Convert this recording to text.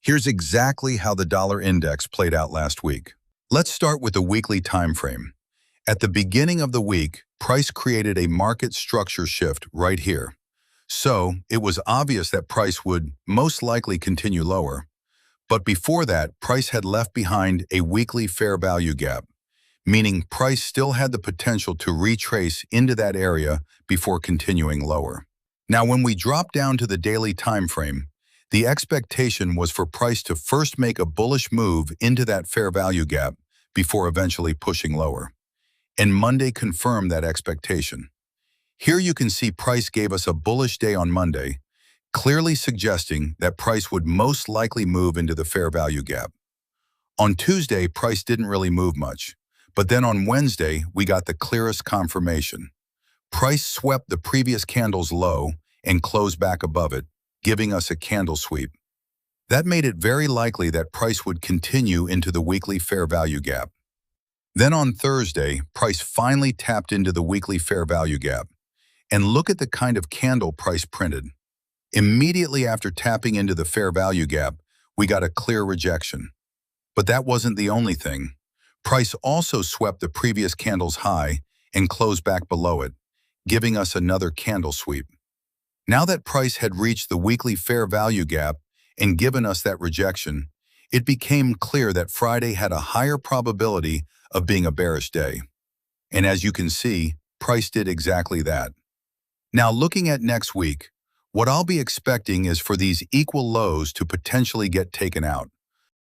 Here's exactly how the dollar index played out last week. Let's start with the weekly time frame. At the beginning of the week, price created a market structure shift right here. So it was obvious that price would most likely continue lower. But before that, price had left behind a weekly fair value gap, meaning price still had the potential to retrace into that area before continuing lower. Now, when we drop down to the daily time frame, the expectation was for price to first make a bullish move into that fair value gap before eventually pushing lower. And Monday confirmed that expectation. Here you can see price gave us a bullish day on Monday, clearly suggesting that price would most likely move into the fair value gap. On Tuesday, price didn't really move much, but then on Wednesday, we got the clearest confirmation. Price swept the previous candle's low and closed back above it, giving us a candle sweep. That made it very likely that price would continue into the weekly fair value gap. Then on Thursday, price finally tapped into the weekly fair value gap. And look at the kind of candle price printed. Immediately after tapping into the fair value gap, we got a clear rejection. But that wasn't the only thing. Price also swept the previous candle's high and closed back below it, giving us another candle sweep. Now that price had reached the weekly fair value gap and given us that rejection, it became clear that Friday had a higher probability of being a bearish day. And as you can see, price did exactly that. Now looking at next week, what I'll be expecting is for these equal lows to potentially get taken out.